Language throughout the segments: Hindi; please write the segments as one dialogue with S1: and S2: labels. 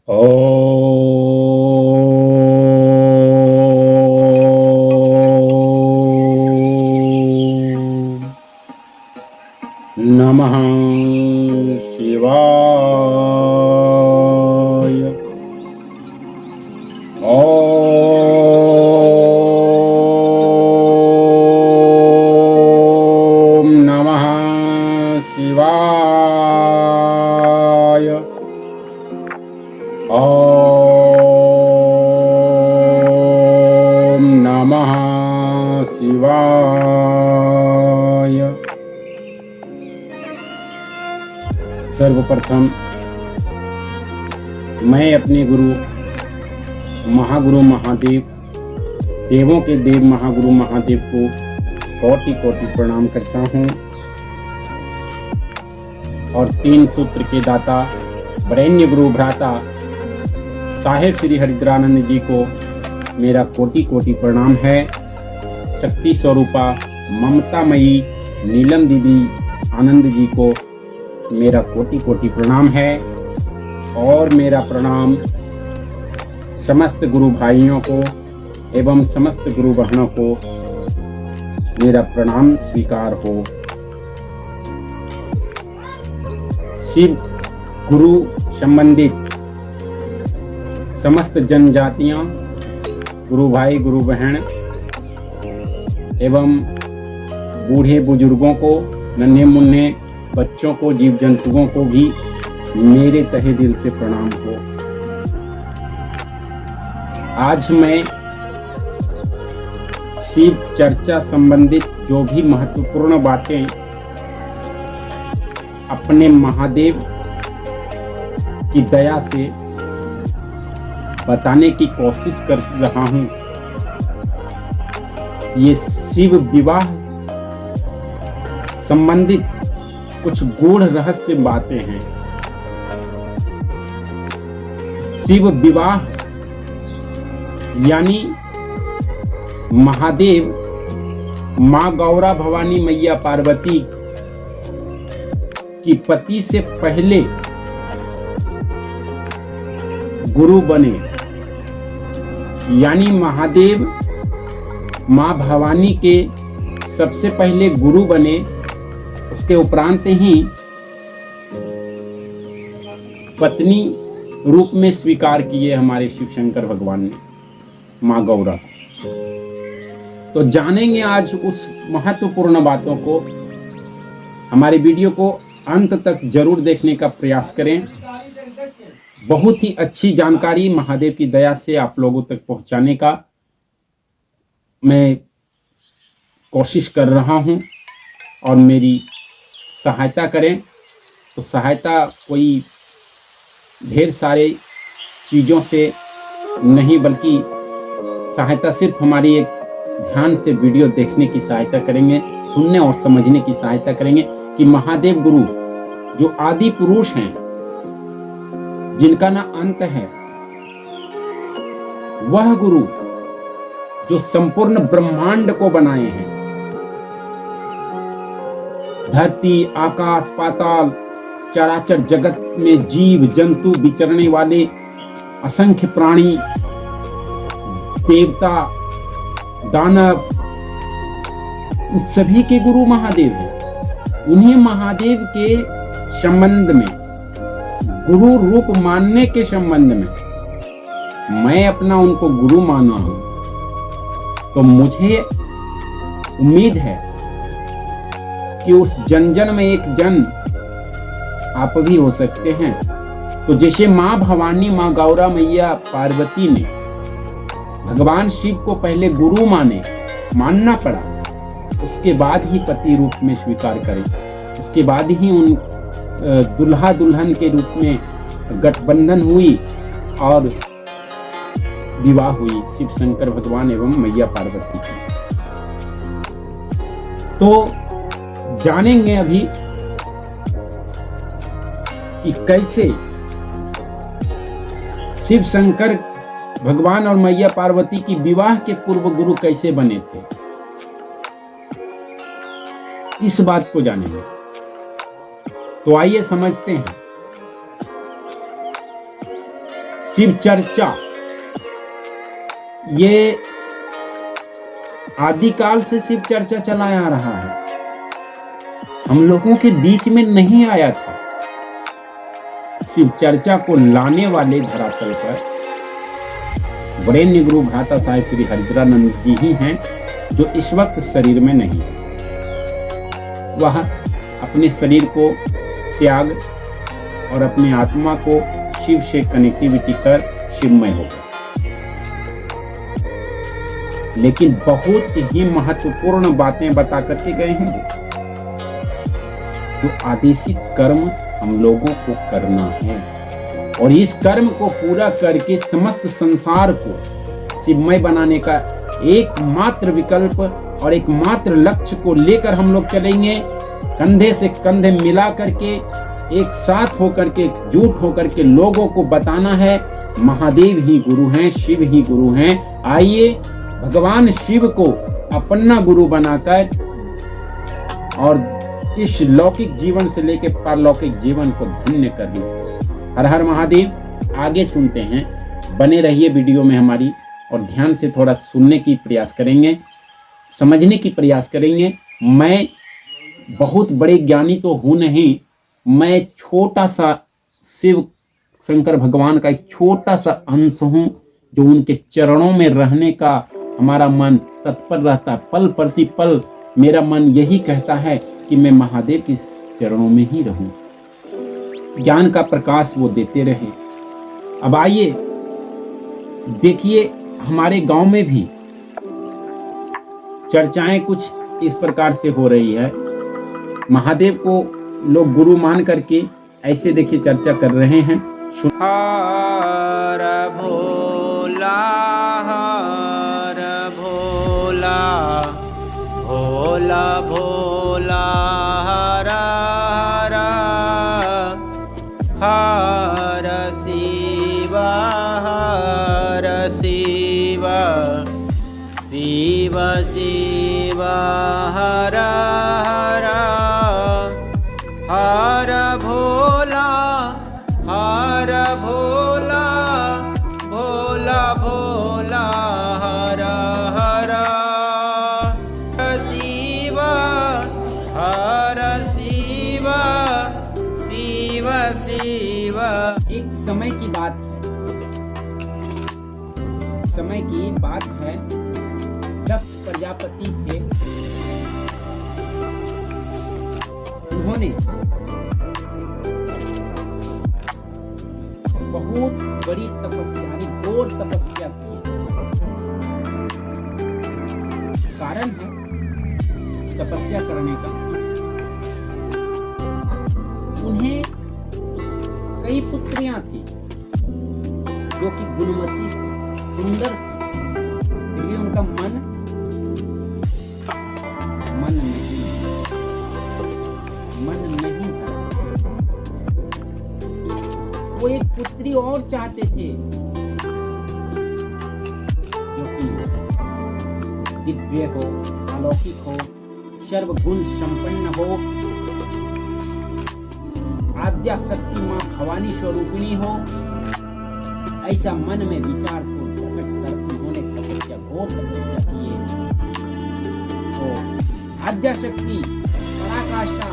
S1: ॐ नमः शिवाय। ॐ नमः शिवाय। ॐ नमः शिवाय। सर्वप्रथम मैं अपने गुरु महागुरु महादेव, देवों के देव महागुरु महादेव को कोटि कोटि प्रणाम करता हूँ और 3 सूत्र के दाता वरेण्य गुरु भ्राता साहेब श्री हरिद्रानंद जी को मेरा कोटि कोटि प्रणाम है। शक्ति स्वरूपा ममतामयी नीलम दीदी आनंद जी को मेरा कोटि कोटि प्रणाम है और मेरा प्रणाम समस्त गुरु भाइयों को एवं समस्त गुरु बहनों को मेरा प्रणाम स्वीकार हो। शिव गुरु संबंधित समस्त जनजातियां, गुरु भाई गुरु बहन एवं बूढ़े बुजुर्गों को, नन्हे मुन्ने बच्चों को, जीव जंतुओं को भी मेरे तहे दिल से प्रणाम हो। आज मैं शिव चर्चा संबंधित जो भी महत्वपूर्ण बातें अपने महादेव की दया से बताने की कोशिश कर रहा हूं। ये शिव विवाह संबंधित कुछ गूढ़ रहस्य बातें हैं। शिव विवाह यानी महादेव मां गौरा भवानी मैया पार्वती की पति से पहले गुरु बने, यानी महादेव मां भवानी के सबसे पहले गुरु बने। उसके उपरांत ही पत्नी रूप में स्वीकार किए हमारे शिव शंकर भगवान ने मां गौरा। तो जानेंगे आज उस महत्वपूर्ण बातों को। हमारे वीडियो को अंत तक जरूर देखने का प्रयास करें। बहुत ही अच्छी जानकारी महादेव की दया से आप लोगों तक पहुंचाने का मैं कोशिश कर रहा हूं और मेरी सहायता करें। तो सहायता कोई ढेर सारे चीज़ों से नहीं, बल्कि सहायता सिर्फ हमारी एक ध्यान से वीडियो देखने की सहायता करेंगे, सुनने और समझने की सहायता करेंगे कि महादेव गुरु जो आदि पुरुष हैं, जिनका ना अंत है, वह गुरु जो संपूर्ण ब्रह्मांड को बनाए हैं, धरती आकाश पाताल चराचर जगत में जीव जंतु विचरने वाले असंख्य प्राणी, देवता दानव, इन सभी के गुरु महादेव हैं। उन्हें महादेव के संबंध में, गुरु रूप मानने के संबंध में मैं अपना उनको गुरु माना हूं। तो मुझे उम्मीद है कि उस जन जन में एक जन आप भी हो सकते हैं। तो जैसे मां भवानी मां गौरा मैया पार्वती ने भगवान शिव को पहले गुरु मानना पड़ा, उसके बाद ही पति रूप में स्वीकार करें, उसके बाद ही उन दुल्हा दुल्हन के रूप में गठबंधन हुई और विवाह हुई शिव शंकर भगवान एवं मैया पार्वती की। तो जानेंगे अभी कि कैसे शिव शंकर भगवान और मैया पार्वती की विवाह के पूर्व गुरु कैसे बने थे। इस बात को जानेंगे। तो आइए समझते हैं। शिव चर्चा ये आदिकाल से शिव चर्चा चला आ रहा है, हम लोगों के बीच में नहीं आया था। शिव चर्चा को लाने वाले धरातल पर वरेण्य गुरु भ्राता साहिब श्री हरिद्रानंद जी ही हैं, जो इस वक्त शरीर में नहीं है। वह अपने शरीर को त्याग और अपने आत्मा को शिव से कनेक्टिविटी कर शिवमय हो गए। लेकिन बहुत ही महत्वपूर्ण बातें बता करके गए हैं वो, जो आदेशित कर्म हम लोगों को करना है, और इस कर्म को पूरा करके समस्त संसार को शिवमय बनाने का एकमात्र विकल्प और एकमात्र लक्ष्य को लेकर हम लोग चलेंगे। कंधे से कंधे मिला करके एक साथ होकर के एकजुट होकर के लोगों को बताना है महादेव ही गुरु हैं, शिव ही गुरु हैं। आइए भगवान शिव को अपना गुरु बनाकर और इस लौकिक जीवन से लेकर पारलौकिक जीवन को धन्य कर लो। हर हर महादेव। आगे सुनते हैं, बने रहिए वीडियो में हमारी और ध्यान से थोड़ा सुनने की प्रयास करेंगे, समझने की प्रयास करेंगे। मैं बहुत बड़े ज्ञानी तो हूँ नहीं, मैं छोटा सा शिव शंकर भगवान का एक छोटा सा अंश हूँ, जो उनके चरणों में रहने का हमारा मन तत्पर रहता है। पल प्रति पल मेरा मन यही कहता है कि मैं महादेव के चरणों में ही रहूं, ज्ञान का प्रकाश वो देते रहे। अब आइए देखिए, हमारे गांव में भी चर्चाएं कुछ इस प्रकार से हो रही है। महादेव को लोग गुरु मान करके ऐसे देखिए चर्चा कर रहे हैं।
S2: हर भोला हर भोला, भोला भोला हर हर, हर शिव हर शिव, शिव शिव हर हर, हर भोला हर भोला, भोला भोला हर हर, शिव हर शिव, शिव शिव।
S1: एक समय की बात है, दक्ष प्रजापति थे। उन्होंने बहुत बड़ी तपस्या, घोर तपस्या की। कारण है तपस्या करने का, उन्हें कई पुत्रियां थी जो कि गुणवती थी, सुंदर थी, फिर भी उनका मन नहीं था। वो एक पुत्री और चाहते थे जो कि दिव्य हो, अलौकिक हो, सर्वगुण संपन्न हो, आद्या शक्ति मां भवानी स्वरूपिणी हो। ऐसा मन में विचार को प्रकट कर उन्होंने तपस्या, घोर तपस्या की है। तो आद्या शक्ति पराकाष्ठा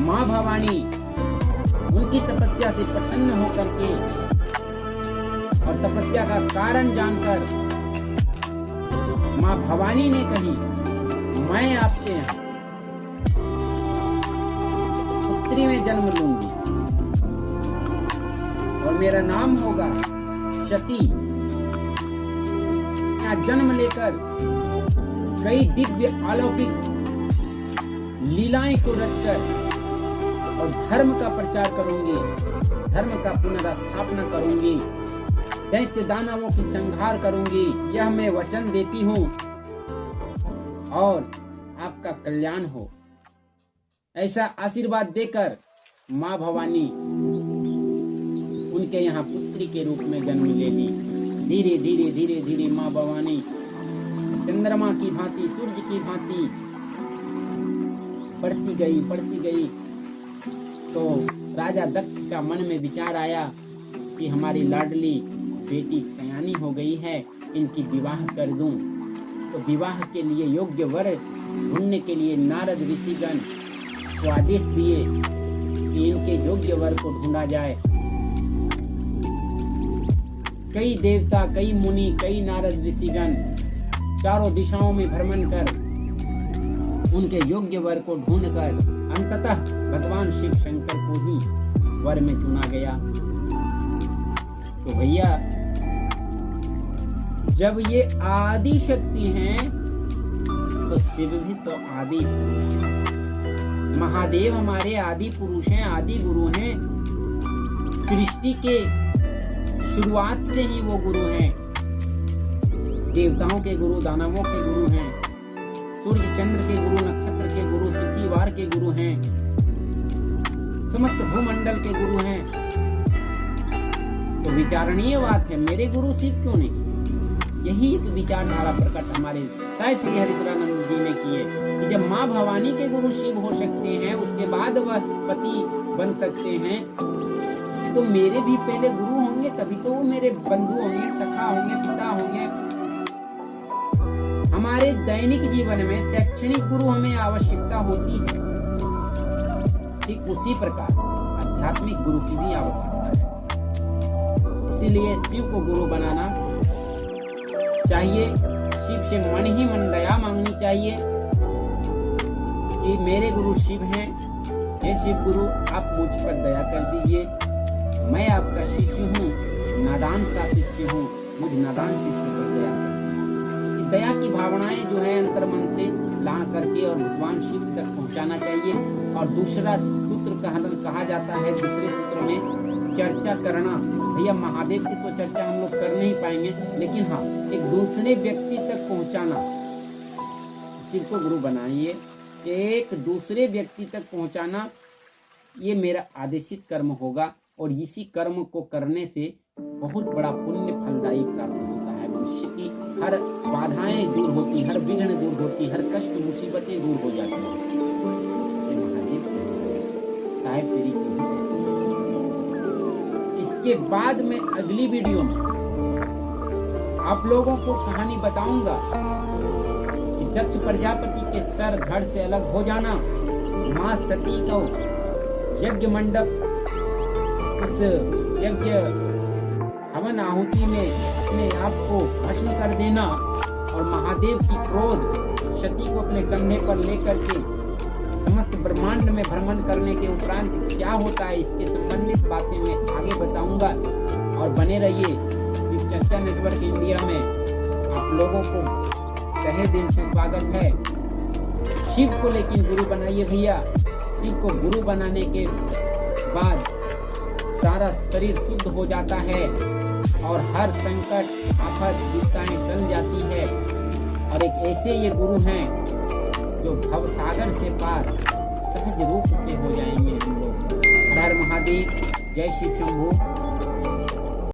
S1: मां भवानी उनकी तपस्या से प्रसन्न होकर के और तपस्या का कारण जानकर मां भवानी ने कही, मैं आपके यहाँ पुत्री में जन्म लूंगी और मेरा नाम होगा सती। यहाँ जन्म लेकर कई दिव्य अलौकिक लीलाएं को रचकर और धर्म का प्रचार करूंगी, धर्म का पुनर्स्थापना करूंगी, दैत्य दानवों की संहार करूंगी, यह मैं वचन देती हूं और आपका कल्याण हो। ऐसा आशीर्वाद देकर मां भवानी उनके यहाँ पुत्री के रूप में जन्म ले ली। धीरे धीरे धीरे धीरे मां भवानी चंद्रमा की भांति, सूर्य की भांति बढ़ती गई। तो राजा दक्ष का मन में विचार आया, कि हमारी लाडली बेटी सयानी हो गई है, इनकी विवाह कर दूं। तो विवाह के लिए योग्य वर ढूंढने के लिए नारद ऋषिगण को आदेश दिए कि इनके योग्य वर को ढूंढा जाए। कई देवता, कई मुनि, कई नारद ऋषिगण चारों दिशाओं में भ्रमण कर उनके योग्य वर को ढूंढकर अंततः भगवान शिव शंकर को ही वर में चुना गया। तो भैया, जब ये आदि शक्ति हैं तो शिव भी तो आदि पुरुष हैं। महादेव हमारे आदि पुरुष हैं, आदि गुरु हैं। सृष्टि के शुरुआत से ही वो गुरु हैं। देवताओं के गुरु, दानवों के गुरु हैं, सूर्य चंद्र के गुरु, नक्षत्र के गुरु, पृथ्वीवार के गुरु हैं, समस्त भूमंडल के गुरु हैं। तो विचारणीय बात है, मेरे गुरु शिव क्यों नहीं? यही एक विचारधारा प्रकट हमारे साहिब श्री हरिद्रानंद जी ने किए कि जब माँ भवानी के गुरु शिव हो सकते हैं, उसके बाद वह पति बन सकते हैं, तो मेरे भी पहले गुरु होंगे, तभी तो वो मेरे बंधु होंगे, सखा होंगे, पिता होंगे। हमारे दैनिक जीवन में शैक्षणिक गुरु हमें आवश्यकता होती है, ठीक उसी प्रकार आध्यात्मिक गुरु की भी आवश्यकता है। इसीलिए शिव को गुरु बनाना चाहिए। शिव से मन ही मन दया मांगनी चाहिए कि मेरे गुरु शिव हैं, हे शिव गुरु आप मुझ पर दया कर दीजिए, मैं आपका शिष्य हूँ, नादान सा शिष्य हूँ, मुझ नादान शिष्य पर दया कर। दया की भावनाएं जो है अंतर्मन से ला करके और भगवान शिव तक पहुंचाना चाहिए। और दूसरा सूत्र कहा जाता है, दूसरे सूत्र में चर्चा करना। भैया महादेव की तो चर्चा हम लोग कर नहीं पाएंगे, लेकिन हाँ एक दूसरे व्यक्ति तक पहुंचाना। शिव को गुरु बनाइए, एक दूसरे व्यक्ति तक पहुंचाना, ये मेरा आदेशित कर्म होगा। और इसी कर्म को करने से बहुत बड़ा पुण्य फलदायी प्राप्त होता है। मनुष्य की हर बाधाएं दूर होती, हर विघ्न दूर होती, हर कष्ट मुसीबतें दूर हो जाती हैं। महादेव साहिब श्री को। इसके बाद में अगली वीडियो में आप लोगों को कहानी बताऊंगा कि दक्ष प्रजापति के सर धड़ से अलग हो जाना, मां सती को यज्ञ मंडप, उस यज्ञ हवन आहुति में अपने आप को भस्म कर देना और महादेव की क्रोध सती को अपने कंधे पर लेकर के समस्त ब्रह्मांड में भ्रमण करने के उपरांत क्या होता है, इसके संबंधित बातें मैं आगे बताऊंगा। और बने रहिए शिव चर्चा नेटवर्क इंडिया में। आप लोगों को तहे दिल से स्वागत है। शिव को लेकिन गुरु बनाइए भैया। शिव को गुरु बनाने के बाद सारा शरीर शुद्ध हो जाता है और हर संकट, आफत, विपदाएं टल जाती है। और एक ऐसे ये गुरु हैं जो भवसागर से पार सहज रूप से हो जाएंगे हम लोग। हर हर महादेव, जय शिव शंभू।